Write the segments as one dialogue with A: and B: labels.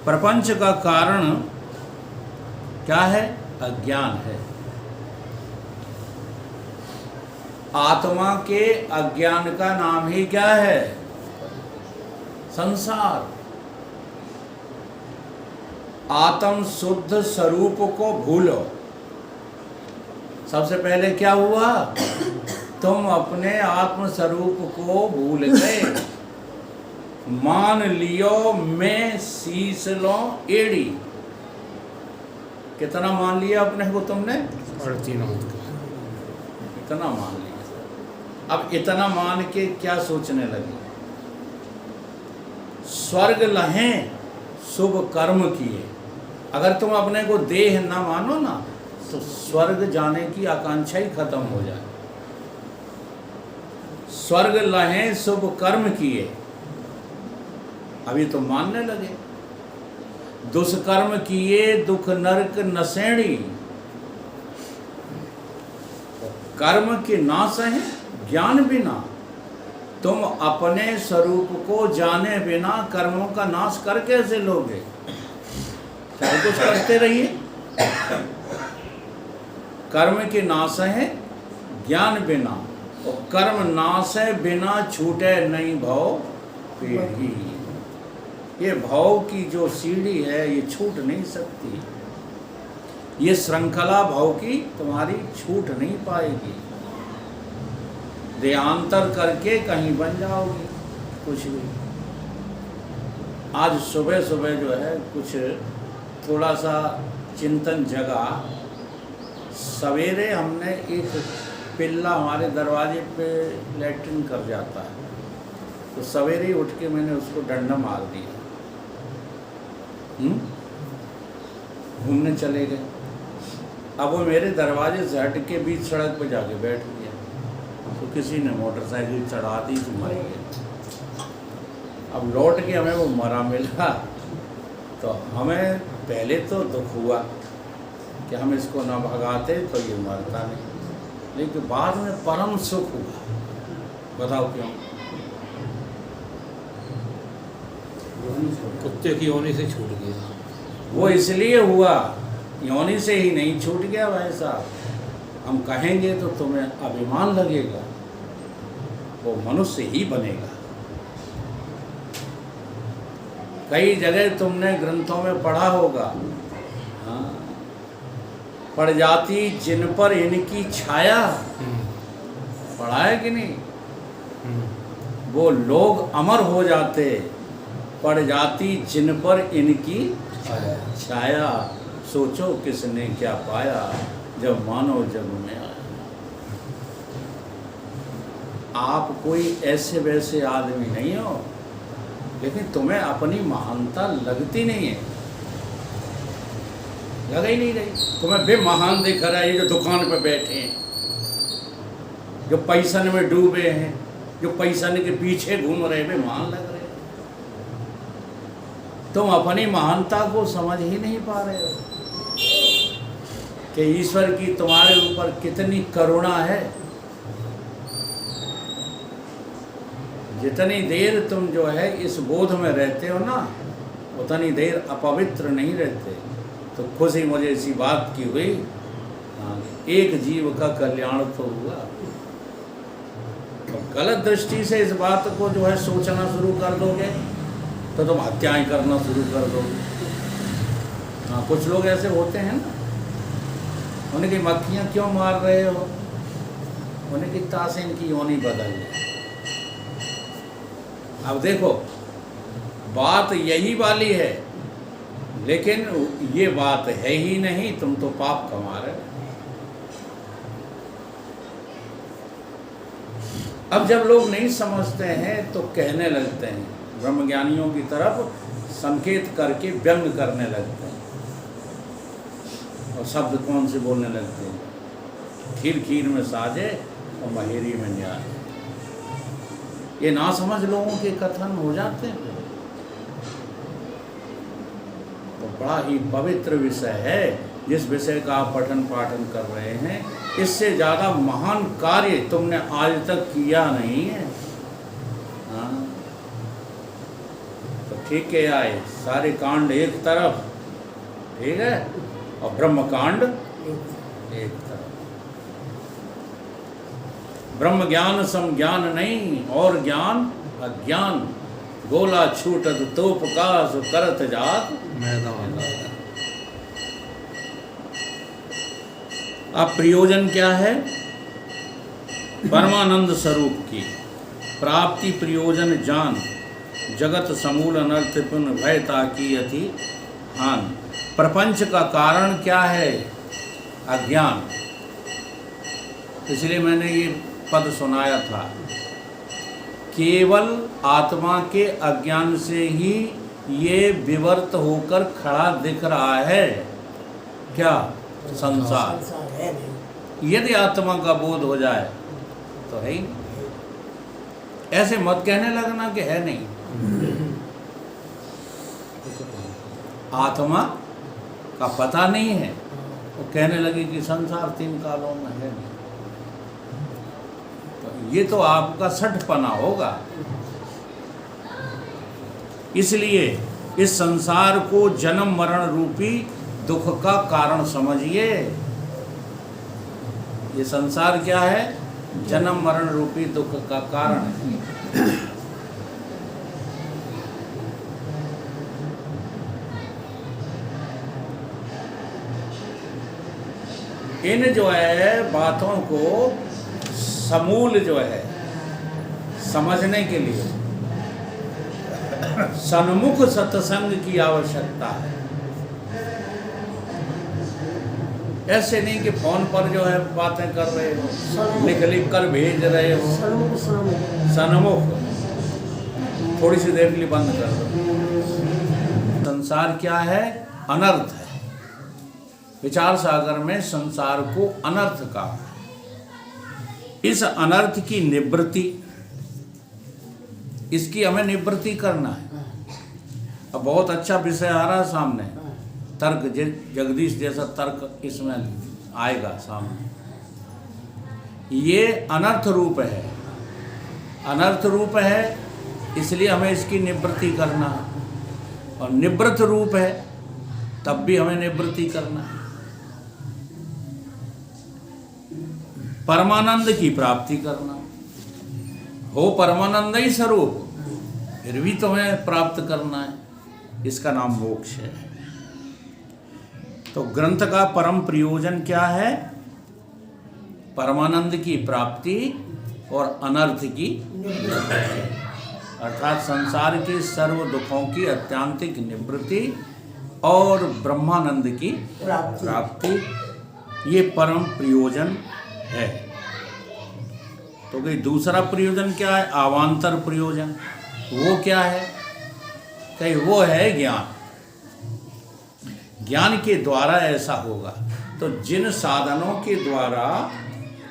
A: प्रपंच का कारण क्या है? अज्ञान है। आत्मा के अज्ञान का नाम ही क्या है? संसार। आत्म शुद्ध स्वरूप को भूलो। सबसे पहले क्या हुआ? तुम अपने आत्म स्वरूप को भूल गए। मान लियो मैं शीश लो एड़ी। कितना मान लिया अपने को तुमने? इतना मान लिया। अब इतना मान के क्या सोचने लगे? स्वर्ग लहें शुभ कर्म किए। अगर तुम अपने को देह ना मानो ना तो स्वर्ग जाने की आकांक्षा ही खत्म हो जाए। स्वर्ग लहें शुभ कर्म किए, अभी तो मानने लगे। दुष्कर्म किए दुख नरक नशेड़ी। कर्म के नाश है ज्ञान बिना। तुम अपने स्वरूप को जाने बिना कर्मों का नाश कर कैसे लोगे? चाहे कुछ करते रहिए। कर्म के नाश है ज्ञान बिना, और कर्म नाश है बिना छूटे नहीं भव पीढ़ी। ये भव की जो सीढ़ी है ये छूट नहीं सकती। ये श्रृंखला भव की तुम्हारी छूट नहीं पाएगी। देहांतर करके कहीं बन जाओगी कुछ भी। आज सुबह सुबह जो है कुछ थोड़ा सा चिंतन जगा। सवेरे हमने एक पिल्ला हमारे दरवाजे पे लैट्रिन कर जाता है, तो सवेरे ही उठ के मैंने उसको डंडा मार दिया। घूमने चले गए। अब वो मेरे दरवाजे से हट के बीच सड़क पे जाके बैठ गया, तो किसी ने मोटरसाइकिल चढ़ा दी तो मर गया। अब लौट के हमें वो मरा मिला, तो हमें पहले तो दुख हुआ कि हम इसको ना भगाते तो ये मरता नहीं, लेकिन बाद में परम सुख हुआ। बताओ क्यों?
B: कुत्ते की योनि से छूट गया।
A: वो इसलिए हुआ, योनि से ही नहीं छूट गया भाई साहब। हम कहेंगे तो तुम्हें अभिमान लगेगा, वो मनुष्य ही बनेगा। कई जगह तुमने ग्रंथों में पढ़ा होगा, हाँ, पड़ जाती जिन पर इनकी छाया। पढ़ा है कि नहीं? वो लोग अमर हो जाते, पड़ जाती जिन पर इनकी छाया। सोचो किसने क्या पाया जब मानव जग में आया। आप कोई ऐसे वैसे आदमी नहीं हो, लेकिन तुम्हें अपनी महानता लगती नहीं है, लग ही नहीं रही। तुम्हें बेमहान दिख रहा है ये जो दुकान पे बैठे हैं, जो पैसन में डूबे हैं, जो पैसन के पीछे घूम रहे, बेमहान लग रहे। तुम अपनी महानता को समझ ही नहीं पा रहे हो कि ईश्वर की तुम्हारे ऊपर कितनी करुणा है। जितनी देर तुम जो है इस बोध में रहते हो ना, उतनी देर अपवित्र नहीं रहते। तो खुशी मुझे इसी बात की हुई, एक जीव का कल्याण तो हुआ। तो गलत दृष्टि से इस बात को जो है सोचना शुरू कर दोगे तो तुम हत्याएं करना शुरू कर दोगे। हाँ, कुछ लोग ऐसे होते हैं ना, उनकी मक्खियाँ क्यों मार रहे हो? उनकी तासे इनकी योनि बदल है। अब देखो बात यही वाली है, लेकिन ये बात है ही नहीं, तुम तो पाप कमा रहे हो। अब जब लोग नहीं समझते हैं तो कहने लगते हैं, ब्रह्मज्ञानियों की तरफ संकेत करके व्यंग करने लगते हैं, और शब्द कौन से बोलने लगते हैं, खीर खीर में साजे और महेरी में न्याय। ये ना समझ लोगों के कथन हो जाते हैं। तो बड़ा ही पवित्र विषय है जिस विषय का आप पठन पाठन कर रहे हैं। इससे ज़्यादा महान कार्य तुमने आज तक किया नहीं है। हाँ, तो ठीक है आए, सारे कांड एक तरफ, ठीक है, और ब्रह्म कांड एक तरफ। ब्रह्म ज्ञान सम ज्ञान नहीं, और ज्ञान अज्ञान, गोला छूटत तोप का सो करत जात
B: मैदान।
A: अब प्रयोजन क्या है? परमानंद स्वरूप की प्राप्ति प्रयोजन जान, जगत समूल अनर्थ पुण्य भय ताकी अति हान। प्रपंच का कारण क्या है? अज्ञान। इसलिए मैंने ये पद सुनाया था, केवल आत्मा के अज्ञान से ही ये विवर्त होकर खड़ा दिख रहा है। क्या? संसार।
C: संसार है नहीं।
A: यदि आत्मा का बोध हो जाए तो है ही नहीं। ऐसे मत कहने लगना कि है नहीं। आत्मा का पता नहीं है वो कहने लगे कि संसार 3 कालों में है नहीं, तो ये तो आपका सठपना होगा। इसलिए इस संसार को जन्म मरण रूपी दुख का कारण समझिए। ये संसार क्या है? जन्म मरण रूपी दुख का कारण है। इन जो है बातों को समूल जो है समझने के लिए सन्मुख सत्संग की आवश्यकता है। ऐसे नहीं कि फोन पर जो है बातें कर रहे हो, लिख कर भेज रहे हो। सन्मुख थोड़ी सी देर के लिए बंद कर दो। संसार क्या है? अनर्थ है। विचार सागर में संसार को अनर्थ कहा है। इस अनर्थ की निवृत्ति, इसकी हमें निवृत्ति करना है। अब बहुत अच्छा विषय आ रहा है सामने, तर्क। जगदीश जैसा तर्क इसमें आएगा सामने। ये अनर्थ रूप है, अनर्थ रूप है, इसलिए हमें इसकी निवृत्ति करना है। और निवृत्त रूप है तब भी हमें निवृत्ति करना है। परमानंद की प्राप्ति करना हो, परमानंद ही स्वरूप, फिर भी तुम्हें प्राप्त करना है, इसका नाम मोक्ष है। तो ग्रंथ का परम प्रयोजन क्या है? परमानंद की प्राप्ति और अनर्थ की निवृत्ति, अर्थात संसार के सर्व दुखों की अत्यांतिक निवृत्ति और ब्रह्मानंद की प्राप्ति। ये परम प्रयोजन है। तो कोई दूसरा प्रयोजन क्या है? अवान्तर प्रयोजन। वो क्या है? कहीं वो है ज्ञान। ज्ञान के द्वारा ऐसा होगा। तो जिन साधनों के द्वारा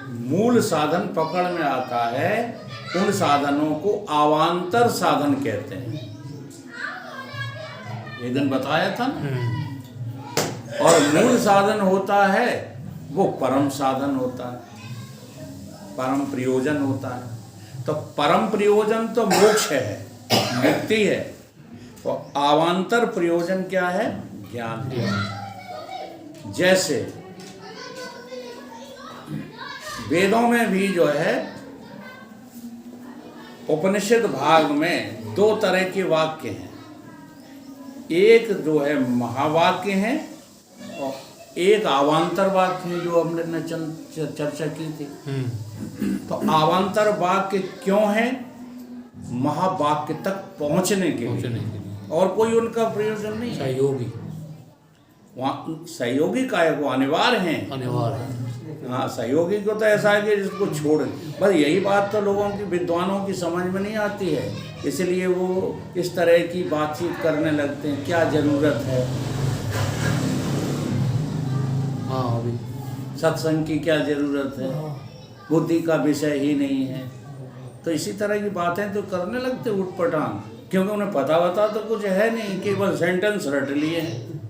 A: मूल साधन पकड़ में आता है, उन साधनों को अवान्तर साधन कहते हैं। एक दिन बताया था ना। और मूल साधन होता है वो परम साधन होता है, परम प्रयोजन होता है। तो परम प्रयोजन तो मोक्ष है, मुक्ति है। तो अवान्तर प्रयोजन क्या है? ज्ञान। जैसे वेदों में भी जो है उपनिषद भाग में 2 तरह के वाक्य हैं। एक जो है महावाक्य हैं और एक अवान्तर वाक्य है, जो हमने चर्चा की थी। तो अवान्तर वाक्य क्यों है? महावाक्य तक पहुंचने के लिए, और कोई उनका प्रयोजन नहीं।
B: सहयोगी,
A: वहाँ सहयोगी का है, वो अनिवार्य हैं।
B: अनिवार्य है।
A: हाँ, सहयोगी को तो ऐसा है कि जिसको छोड़, बस यही बात तो लोगों की, विद्वानों की समझ में नहीं आती है, इसलिए वो इस तरह की बातचीत करने लगते हैं। क्या जरूरत है
B: हाँ, अभी
A: सत्संग की? क्या जरूरत है? बुद्धि का विषय ही नहीं है। तो इसी तरह की बातें तो करने लगते उठपटांग, क्योंकि उन्हें पता तो कुछ है नहीं, केवल सेंटेंस रट लिए हैं।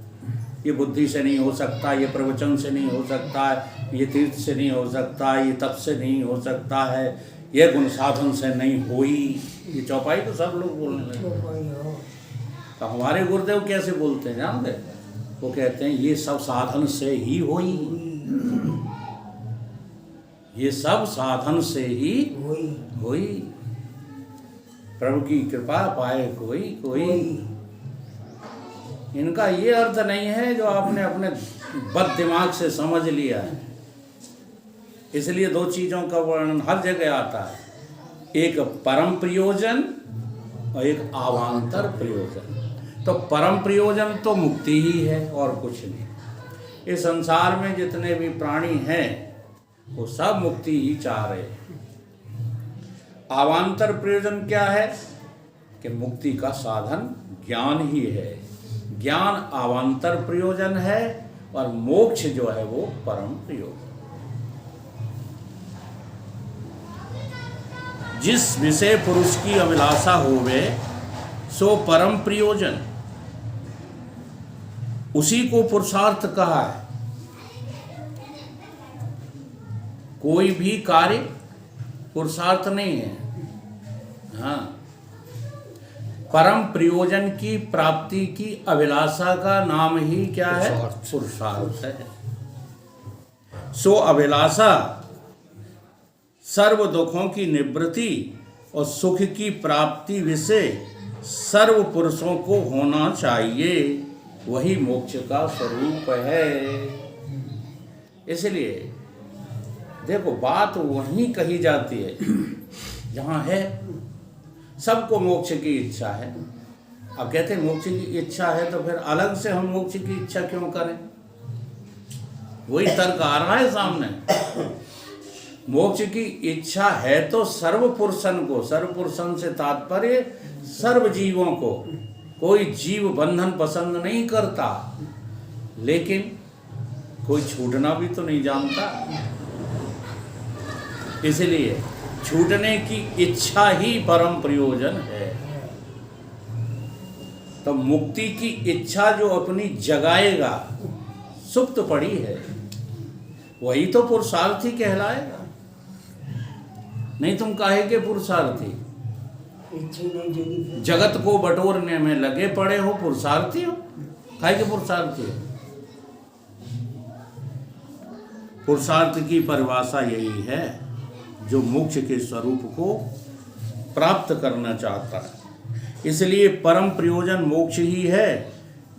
A: ये बुद्धि से नहीं हो सकता, ये प्रवचन से नहीं हो सकता है, ये तीर्थ से नहीं हो सकता, ये तप से नहीं हो सकता है, ये गुण साधन से नहीं हुई। ये चौपाई तो सब लोग बोलने लगे। तो हमारे गुरुदेव कैसे बोलते हैं जानते, वो कहते हैं ये सब साधन से ही होई, ये सब साधन से ही होई, प्रभु की कृपा पाए कोई कोई। इनका ये अर्थ नहीं है जो आपने अपने बद दिमाग से समझ लिया है। इसलिए दो चीज़ों का वर्णन हर जगह आता है, एक परम प्रयोजन और एक अवान्तर प्रयोजन। तो परम प्रयोजन तो मुक्ति ही है और कुछ नहीं। इस संसार में जितने भी प्राणी हैं वो सब मुक्ति ही चाह रहे हैं। अवान्तर प्रयोजन क्या है कि मुक्ति का साधन ज्ञान ही है, ज्ञान अवान्तर प्रयोजन है और मोक्ष जो है वो परम प्रयोजन। जिस विषय पुरुष की अभिलाषा होवे सो परम प्रयोजन, उसी को पुरुषार्थ कहा है। कोई भी कार्य पुरुषार्थ नहीं है। हाँ, परम प्रयोजन की प्राप्ति की अभिलाषा का नाम ही क्या है? पुरुषार्थ है। सो अभिलाषा सर्व दुखों की निवृत्ति और सुख की प्राप्ति विषय सर्व पुरुषों को होना चाहिए, वही मोक्ष का स्वरूप है। इसलिए देखो बात वहीं कही जाती है जहाँ है सबको मोक्ष की इच्छा है। अब कहते हैं मोक्ष की इच्छा है तो फिर अलग से हम मोक्ष की इच्छा क्यों करें? वही तर्क आ रहा है सामने। मोक्ष की इच्छा है तो सर्व पुरुषन को, सर्व पुरुषन से तात्पर्य सर्व जीवों को। कोई जीव बंधन पसंद नहीं करता, लेकिन कोई छूटना भी तो नहीं जानता। इसलिए छूटने की इच्छा ही परम प्रयोजन है। तो मुक्ति की इच्छा जो अपनी जगाएगा, सुप्त पड़ी है, वही तो पुरुषार्थी कहलाएगा। नहीं तुम काहे के पुरुषार्थी? जगत को बटोरने में लगे पड़े हो, पुरुषार्थी हो? काहे के पुरुषार्थी हो? पुरुषार्थ की परिभाषा यही है जो मोक्ष के स्वरूप को प्राप्त करना चाहता है। इसलिए परम प्रयोजन मोक्ष ही है,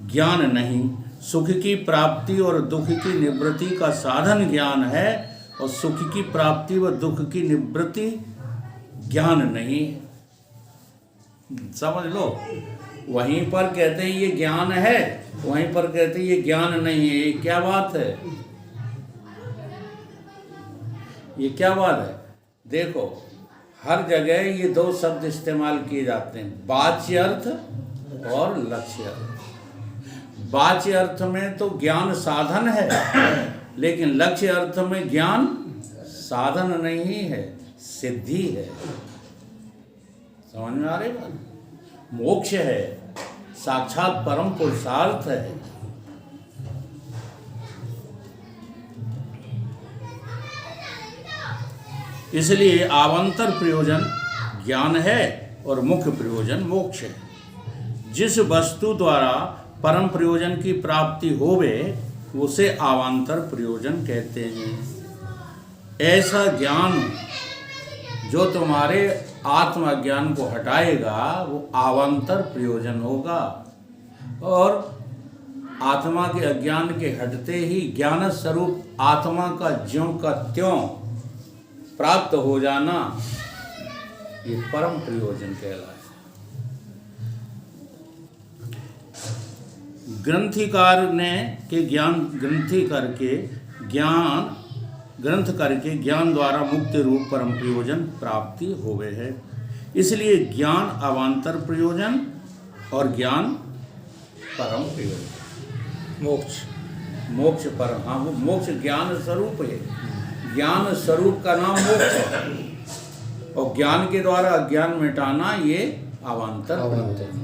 A: ज्ञान नहीं। सुख की प्राप्ति और दुख की निवृत्ति का साधन ज्ञान है, और सुख की प्राप्ति व दुख की निवृत्ति ज्ञान नहीं। समझ लो, वहीं पर कहते हैं ये ज्ञान है, वहीं पर कहते हैं ये ज्ञान नहीं है। ये क्या बात है? ये क्या बात है? देखो हर जगह ये दो शब्द इस्तेमाल किए जाते हैं, वाच्य अर्थ और लक्ष्य अर्थ। वाच्य अर्थ में तो ज्ञान साधन है, लेकिन लक्ष्य अर्थ में ज्ञान साधन नहीं है, सिद्धि है। समझ में आ रही बात? मोक्ष है, साक्षात परम पुरुषार्थ है। इसलिए आवान्तर प्रयोजन ज्ञान है और मुख्य प्रयोजन मोक्ष है। जिस वस्तु द्वारा परम प्रयोजन की प्राप्ति होवे उसे आवान्तर प्रयोजन कहते हैं। ऐसा ज्ञान जो तुम्हारे आत्मज्ञान को हटाएगा वो आवान्तर प्रयोजन होगा, और आत्मा के अज्ञान के हटते ही ज्ञान स्वरूप आत्मा का ज्यों का त्यों प्राप्त हो जाना, ये परम प्रयोजन कहलाए। ग्रंथिकार ने के ज्ञान ग्रंथ करके ज्ञान द्वारा मुक्ति रूप परम प्रयोजन प्राप्ति होवे है। इसलिए ज्ञान अवान्तर प्रयोजन और ज्ञान परम प्रयोजन। मोक्ष परम, हाँ वो मोक्ष ज्ञान स्वरूप है। ज्ञान स्वरूप का नाम मोक्ष है, और ज्ञान के द्वारा अज्ञान मिटाना ये अवान्तर प्रयोजन।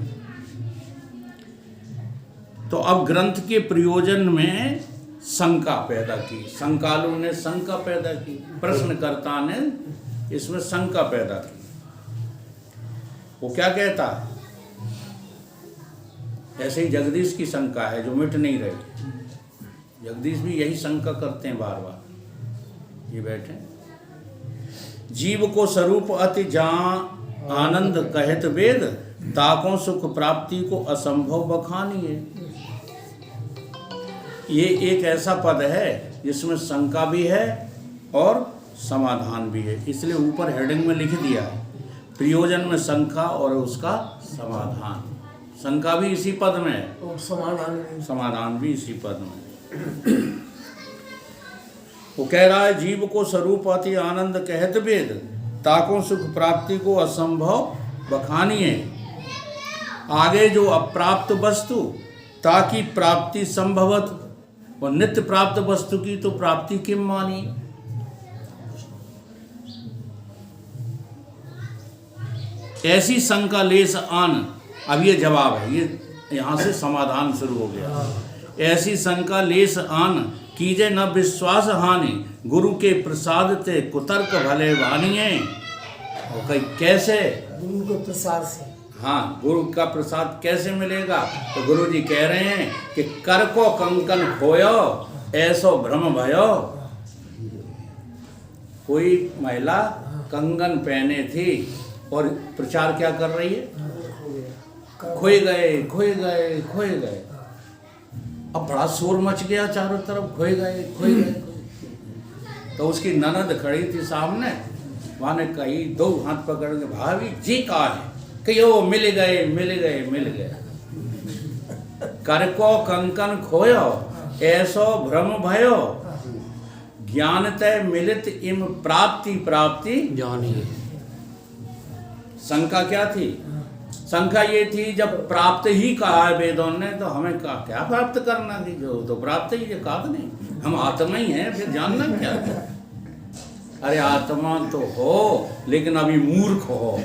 A: तो अब ग्रंथ के प्रयोजन में शंका पैदा की, शंकालु ने शंका पैदा की, प्रश्नकर्ता ने इसमें शंका पैदा की। वो क्या कहता है? ऐसे ही जगदीश की शंका है जो मिट नहीं रही। जगदीश भी यही शंका करते हैं बार बार। ये बैठे, जीव को स्वरूप अति जहाँ आनंद कहत वेद, ताकों सुख प्राप्ति को असंभव बखानिए। ये एक ऐसा पद है जिसमें शंका भी है और समाधान भी है, इसलिए ऊपर हेडिंग में लिख दिया है प्रयोजन में शंका और उसका समाधान। शंका भी इसी पद में है
C: और
A: समाधान भी इसी पद में। वो कह रहा है जीव को स्वरूप अति आनंद कहत वेद, ताकों सुख प्राप्ति को असंभव बखानिए। आगे जो अप्राप्त वस्तु ताकि प्राप्ति संभवत, और नित्य प्राप्त वस्तु की तो प्राप्ति किम मानी। ऐसी शंका लेस आन, अब ये जवाब है, ये यहाँ से समाधान शुरू हो गया। ऐसी शंका लेस आन कीजे न विश्वास हानि, गुरु के प्रसाद ते कुतर्क भले वानिए। और कहीं कैसे,
C: गुरु के प्रसाद से।
A: हाँ, गुरु का प्रसाद कैसे मिलेगा? तो गुरु जी कह रहे हैं कि कर को कंकन खोयो ऐसो भ्रम भयो। कोई महिला कंगन पहने थी और प्रचार क्या कर रही है? खोए गए खोए गए खोए गए। अब बड़ा शोर मच गया चारों तरफ, खोए गए खोए गए। तो उसकी ननद खड़ी थी सामने, वहाँ ने कही, दो हाथ पकड़ के, भाभी जी कहा है कि वो मिल गए मिल गए मिल गए। कर को कंकन खोयो ऐसो भ्रम भयो, ज्ञान तय मिलित इम प्राप्ति प्राप्ति
B: जानिए।
A: शंका क्या थी? शंका ये थी जब प्राप्त ही कहा है वेदों ने, तो हमें क्या प्राप्त करना थी? जो तो प्राप्त ही कहा तो नहीं, हम आत्मा ही हैं, फिर जानना क्या था? अरे आत्मा तो हो लेकिन अभी मूर्ख हो।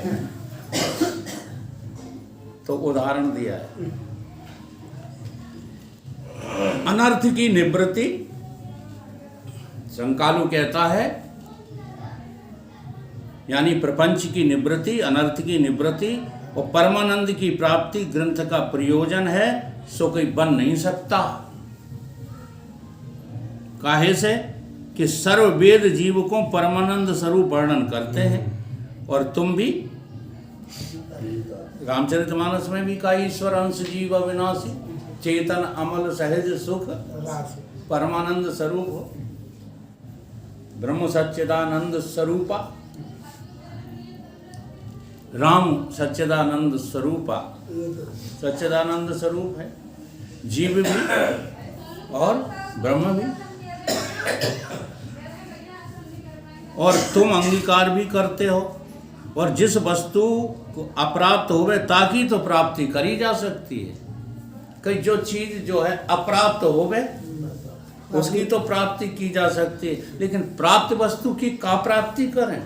A: तो उदाहरण दिया है, अनर्थ की निवृत्ति। शंकालु कहता है यानी प्रपंच की निवृत्ति, अनर्थ की निवृत्ति और परमानंद की प्राप्ति ग्रंथ का प्रयोजन है, सो कोई बन नहीं सकता। काहे से कि सर्व वेद जीव को परमानंद स्वरूप वर्णन करते हैं। और तुम भी रामचरितमानस में भी कहा, ईश्वर अंश जीव अविनाशी, चेतन अमल सहज सुख परमानंद स्वरूप हो, ब्रह्म सच्चिदानंद स्वरूपा, राम सच्चिदानंद स्वरूपा, सच्चिदानंद स्वरूप है जीव भी और ब्रह्म भी। और तुम अंगीकार भी करते हो। और जिस वस्तु को अप्राप्त होवे ताकि तो प्राप्ति करी जा सकती है। कई जो चीज जो है अप्राप्त होवे उसकी तो प्राप्ति की जा सकती है, लेकिन प्राप्त वस्तु की का प्राप्ति करें?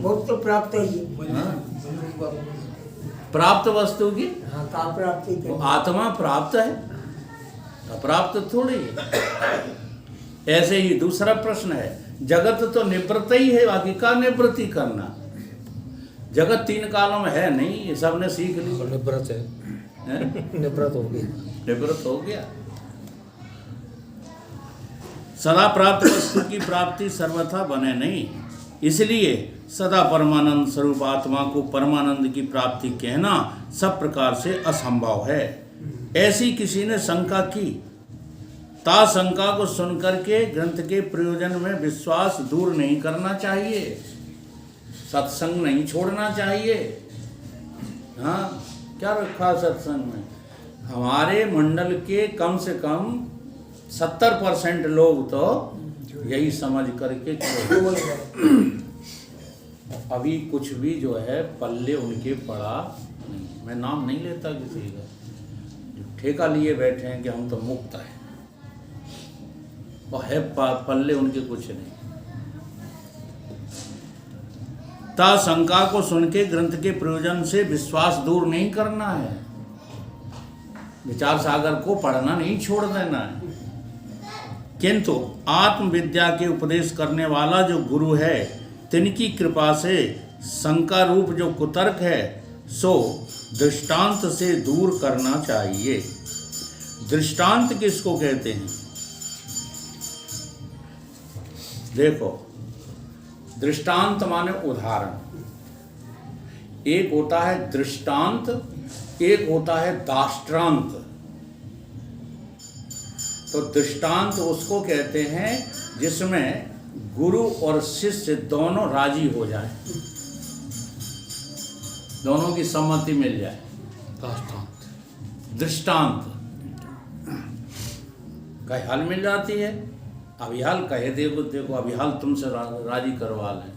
C: बहुत तो प्राप्त है ही।
A: प्राप्त वस्तु की
C: का प्राप्ति
A: वो आत्मा प्राप्त है, अप्राप्त थोड़ी है। ऐसे ही दूसरा प्रश्न है, जगत तो निवृत्त ही है, बाकी का निवृत्ति करना? जगत तीन कालों में है नहीं, ये सबने सीख ली।
B: निवृत्त है, निवृत्त हो गई,
A: निवृत्त हो गया। सदा प्राप्त वस्तु की प्राप्ति सर्वथा बने नहीं, इसलिए सदा परमानंद स्वरूप आत्मा को परमानंद की प्राप्ति कहना सब प्रकार से असंभव है। ऐसी किसी ने शंका की, ता शंका को सुनकर के ग्रंथ के प्रयोजन में विश्वास दूर नहीं करना चाहिए, सत्संग नहीं छोड़ना चाहिए। हाँ, क्या रखा सत्संग में? हमारे मंडल के कम से कम 70% लोग तो यही समझ करके छोड़। अभी कुछ भी जो है पल्ले उनके पड़ा नहीं। मैं नाम नहीं लेता किसी का, जो ठेका लिए बैठे हैं कि हम तो मुक्त हैं, और है पल्ले उनके कुछ नहीं। ता शंका को सुन के ग्रंथ के प्रयोजन से विश्वास दूर नहीं करना है, विचार सागर को पढ़ना नहीं छोड़ देना है। किंतु आत्मविद्या के उपदेश करने वाला जो गुरु है, तिनकी कृपा से शंका रूप जो कुतर्क है सो दृष्टांत से दूर करना चाहिए। दृष्टांत किसको कहते हैं? देखो, दृष्टांत माने उदाहरण। एक होता है दृष्टांत, एक होता है दाष्टांत। तो दृष्टांत उसको कहते हैं जिसमें गुरु और शिष्य दोनों राजी हो जाए, दोनों की सम्मति मिल जाए। दृष्टांत कहियाल मिल जाती है, अभिहाल कहे देखो देखो अभिहाल तुमसे राजी करवा लें।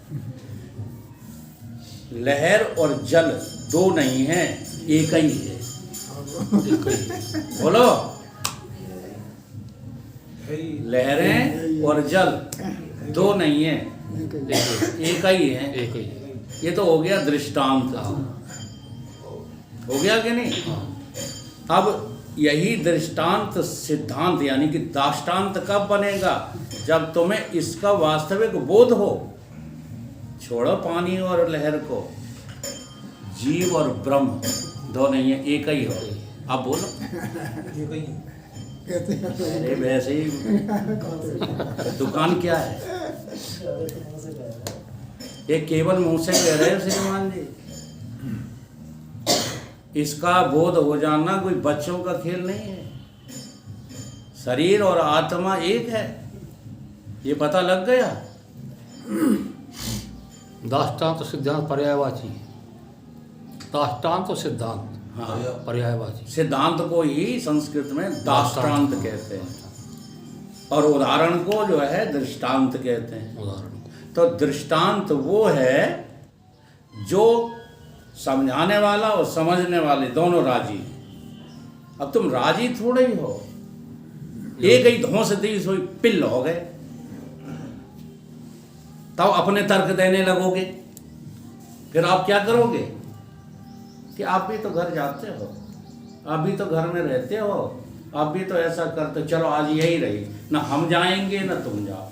A: लहर और जल दो नहीं है, एक ही है। बोलो, लहरें और जल दो नहीं है, एक ही है।
B: एक ही।
A: ये तो हो गया दृष्टांत, हो गया कि नहीं? अब यही दृष्टांत सिद्धांत यानी कि दाष्टांत कब बनेगा? जब तुम्हें इसका वास्तविक बोध हो। छोड़ो पानी और लहर को, जीव और ब्रह्म दो नहीं है, एक ही हो। अब बोलो। अरे वैसे ही दुकान क्या है? ये केवल मुंह से कह रहे हो श्रीमान जी। इसका बोध हो जाना कोई बच्चों का खेल नहीं है। शरीर और आत्मा एक है, ये पता लग गया।
B: दाष्टान्त सिद्धांत पर्यायवाची। दाष्टान्त सिद्धांत,
A: हाँ,
B: पर्यायवाची।
A: सिद्धांत को ही संस्कृत में दाष्टांत कहते हैं और उदाहरण को जो है दृष्टांत कहते हैं।
B: उदाहरण
A: तो दृष्टांत वो है जो समझाने वाला और समझने वाले दोनों राजी। अब तुम राजी थोड़े ही हो, एक ही धौंस दी सोई पिल हो गए, तब अपने तर्क देने लगोगे। फिर आप क्या करोगे कि आप भी तो घर जाते हो, आप भी तो घर में रहते हो, आप भी तो ऐसा करते, चलो आज यही रही, ना हम जाएंगे ना तुम जाओ।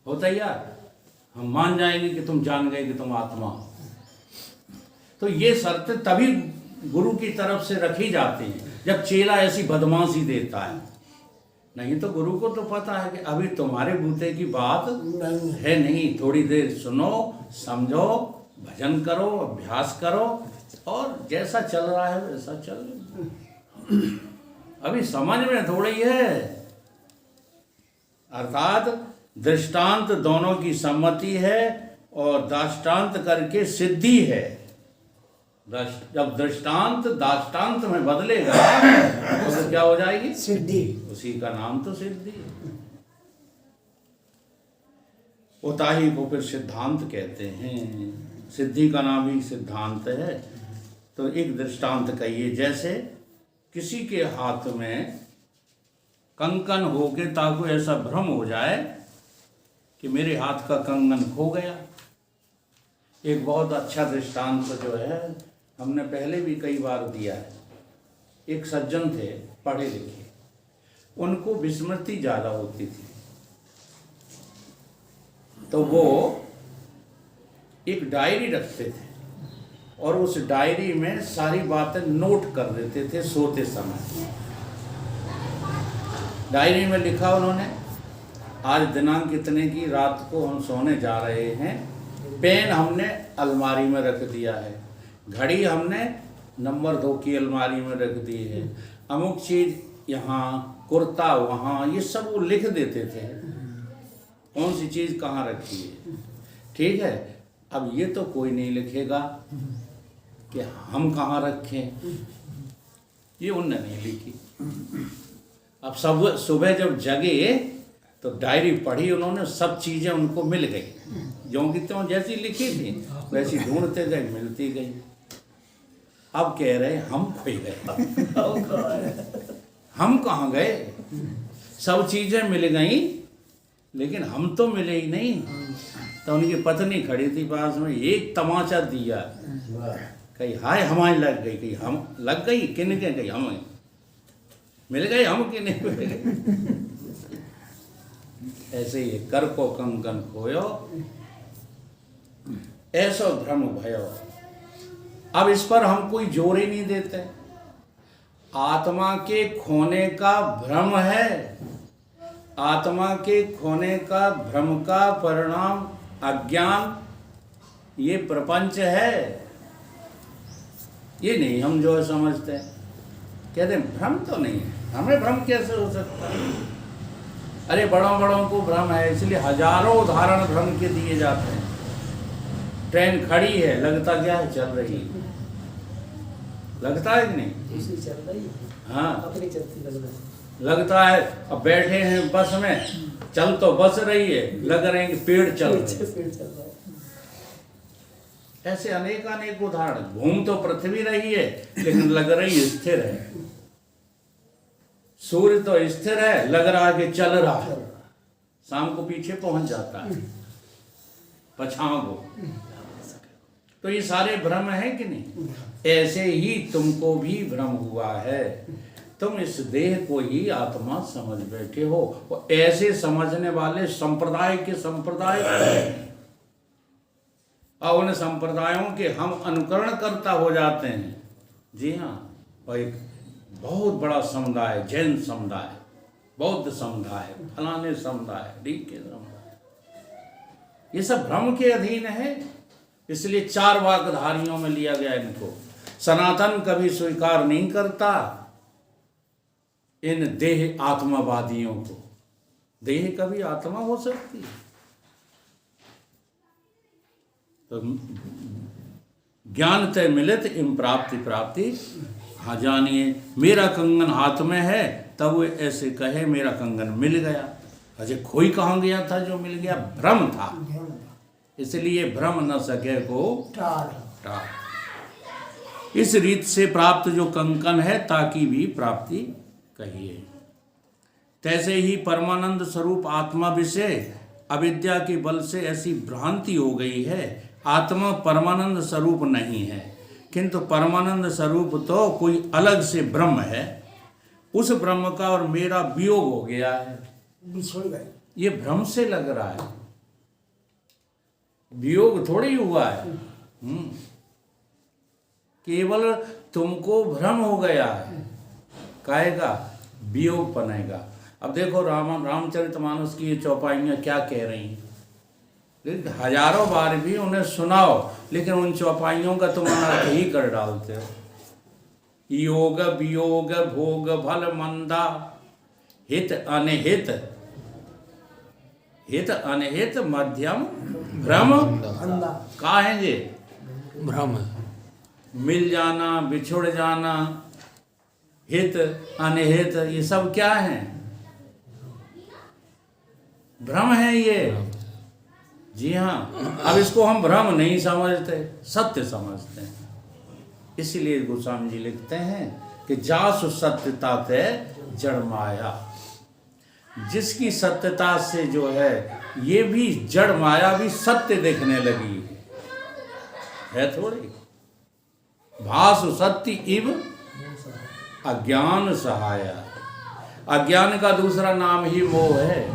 A: होता ही यार, हम मान जाएंगे कि तुम जान गए कि तुम आत्मा हो। तो ये शर्तें तभी गुरु की तरफ से रखी जाती हैं जब चेला ऐसी बदमाशी देता है। नहीं तो गुरु को तो पता है कि अभी तुम्हारे बूते की बात है नहीं, थोड़ी देर सुनो, समझो, भजन करो, अभ्यास करो और जैसा चल रहा है वैसा चल। अभी समझ में थोड़ी है। अर्थात दृष्टांत दोनों की सम्मति है और दाष्टांत करके सिद्धि है। जब दृष्टांत दाष्टांत में बदलेगा तो क्या हो जाएगी?
C: सिद्धि।
A: उसी का नाम तो सिद्धि है। उताही को फिर सिद्धांत कहते हैं। सिद्धि का नाम ही सिद्धांत है। तो एक दृष्टांत कहिए, जैसे किसी के हाथ में कंकन हो के ताकू ऐसा भ्रम हो जाए कि मेरे हाथ का कंगन खो गया। एक बहुत अच्छा दृष्टांत जो है हमने पहले भी कई बार दिया है। एक सज्जन थे, पढ़े लिखे, उनको विस्मृति ज़्यादा होती थी। तो वो एक डायरी रखते थे और उस डायरी में सारी बातें नोट कर देते थे सोते समय। डायरी में लिखा उन्होंने, आज दिनांक कितने की रात को हम सोने जा रहे हैं, पेन हमने अलमारी में रख दिया है, घड़ी हमने नंबर 2 की अलमारी में रख दी है, अमुक चीज़ यहाँ, कुर्ता वहाँ, ये सब वो लिख देते थे कौन सी चीज़ कहाँ रखी है। ठीक है, अब ये तो कोई नहीं लिखेगा कि हम कहाँ रखें, ये उनने नहीं लिखी। अब सब सुबह जब जगे तो डायरी पढ़ी उन्होंने, सब चीज़ें उनको मिल गई, जो कि त्यों जैसी लिखी थी वैसी ढूंढते गए, मिलती गई। अब कह रहे हम खोई गए। हम कहाँ गए? सब चीज़ें मिल गई लेकिन हम तो मिले ही नहीं। तो उनकी पत्नी खड़ी थी पास में, एक तमाचा दिया, कहीं हाय हमारी लग गई, कहीं हम लग गई, किन के गई, हम मिल गए, हम किन मिल गए। ऐसे ही कर को कंकन खोयो, ऐसो भ्रम भयो। अब इस पर हम कोई जोर ही नहीं देते। आत्मा के खोने का भ्रम है। आत्मा के खोने का भ्रम का परिणाम अज्ञान, ये प्रपंच है। ये नहीं हम जो समझते हैं, कहते हैं भ्रम तो नहीं है, हमें भ्रम कैसे हो सकता है? अरे बड़ों बड़ों को भ्रम है, इसलिए हजारों उदाहरण भ्रम के दिए जाते हैं। ट्रेन खड़ी है, लगता क्या है चल रही है, लगता है कि नहीं?
C: इसी चल रही है,
A: हाँ
C: अपनी चलती लग रही है।
A: लगता है। अब बैठे हैं बस में, चल तो बस रही है, लग रहे हैं कि पेड़ चल रहे हैं।
C: पेड़ चल रहा है।
A: ऐसे अनेक अनेक उदाहरण। घूम तो पृथ्वी रही है लेकिन लग रही स्थिर है। सूर्य तो स्थिर है, लग रहा है कि चल रहा है, शाम को पीछे पहुंच जाता है, पछाओ को। तो ये सारे भ्रम है कि नहीं? ऐसे ही तुमको भी भ्रम हुआ है। तुम इस देह को ही आत्मा समझ बैठे हो। और ऐसे समझने वाले संप्रदाय के संप्रदाय और उन संप्रदायों के हम अनुकरण करता हो जाते हैं। जी हाँ, और एक बहुत बड़ा समुदाय, जैन समुदाय, बौद्ध समुदाय, फलाने समुदाय, ढीके समुदाय, ये सब भ्रम के अधीन है। इसलिए चार वाकधारियों में लिया गया इनको। सनातन कभी स्वीकार नहीं करता इन देह आत्मावादियों को। देह कभी आत्मा हो सकती है? तो ज्ञान तय मिलित इम प्राप्ति प्राप्ति। हाँ जानिए, मेरा कंगन हाथ में है, तब वो ऐसे कहे मेरा कंगन मिल गया। अजय खोई कहाँ गया था जो मिल गया? भ्रम था। इसलिए भ्रम न सके को टाल। इस रीत से प्राप्त जो कंकन है, ताकि भी प्राप्ति कहिए। तैसे ही परमानंद स्वरूप आत्मा विषय अविद्या के बल से ऐसी भ्रांति हो गई है। आत्मा परमानंद स्वरूप नहीं है, किंतु परमानंद स्वरूप तो कोई अलग से ब्रह्म है। उस ब्रह्म का और मेरा वियोग हो गया है,
C: बिछड़ गए।
A: ये भ्रम से लग रहा है, वियोग थोड़ी हुआ है। केवल तुमको भ्रम हो गया है, काहेगा वियोग बनेगा। अब देखो रामचरितमानस की ये चौपाइयाँ क्या कह रही हैं। लेकिन हजारों बार भी उन्हें सुनाओ, लेकिन उन चौपाइयों का तुम अनर्थ ही कर डालते हो। योग वियोग भोग भल मंदा, हित अनहित, हित अनहित मध्यम भ्रम
C: अंधा
A: का है ये?
B: भ्रम है।
A: मिल जाना, बिछुड़ जाना, हित अनहित, ये सब क्या है? भ्रम है ये। जी हाँ, अब इसको हम भ्रम नहीं समझते, सत्य समझते हैं। इसीलिए गोस्वामी जी लिखते हैं कि जासु सत्यता ते जड़ माया। जिसकी सत्यता से जो है ये भी जड़ माया भी सत्य देखने लगी है थोड़ी। भासु सत्य इव अज्ञान सहाया। अज्ञान का दूसरा नाम ही मोह है।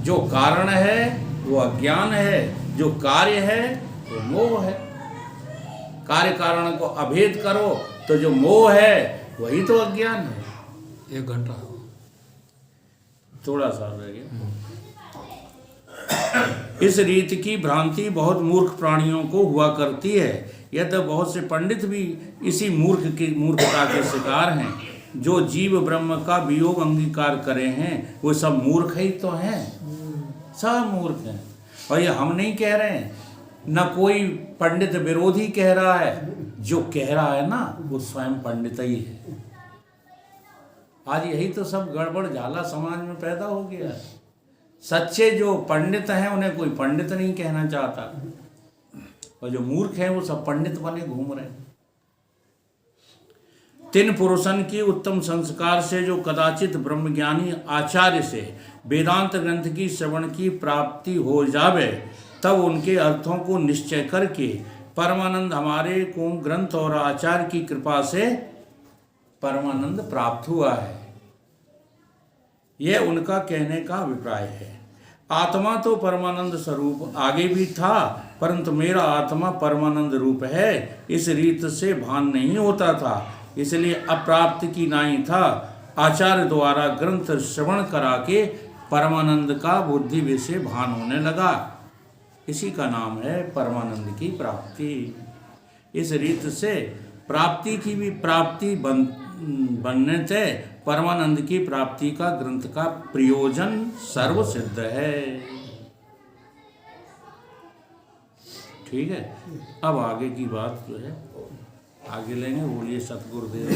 A: जो कारण है वो अज्ञान है, जो कार्य है वो मोह है। कार्य कारण को अभेद करो तो जो मोह है वही तो अज्ञान है।
B: 1 घंटा
A: थोड़ा सा रह गया। इस रीति की भ्रांति बहुत मूर्ख प्राणियों को हुआ करती है। यह तो बहुत से पंडित भी इसी मूर्खता के शिकार हैं। जो जीव ब्रह्म का वियोग अंगीकार करे हैं वो सब मूर्ख ही तो हैं, सब मूर्ख हैं। और ये हम नहीं कह रहे हैं, न कोई पंडित विरोधी कह रहा है। जो कह रहा है ना वो स्वयं पंडित ही है। आज यही तो सब गड़बड़ झाला समाज में पैदा हो गया है। सच्चे जो पंडित हैं उन्हें कोई पंडित नहीं कहना चाहता, और जो मूर्ख हैं वो सब पंडित बने घूम रहे हैं। तीन पुरुषन की उत्तम संस्कार से जो कदाचित ब्रह्मज्ञानी आचार्य से वेदांत ग्रंथ की श्रवण की प्राप्ति हो जावे, तब उनके अर्थों को निश्चय करके परमानंद हमारे को ग्रंथ और आचार्य की कृपा से परमानंद प्राप्त हुआ है। यह उनका कहने का अभिप्राय है। आत्मा तो परमानंद स्वरूप आगे भी था, परंतु मेरा आत्मा परमानंद रूप है, इस रीत से भान नहीं होता था। इसलिए अप्राप्त की नाई था। आचार्य द्वारा ग्रंथ श्रवण करा के परमानंद का बुद्धि विषय भान होने लगा। इसी का नाम है परमानंद की प्राप्ति। इस रीत से प्राप्ति की भी प्राप्ति बनने से परमानंद की प्राप्ति का ग्रंथ का प्रयोजन सर्व सिद्ध है। ठीक है, अब आगे की बात जो है आगे लेंगे। बोलिए सतगुरुदेव।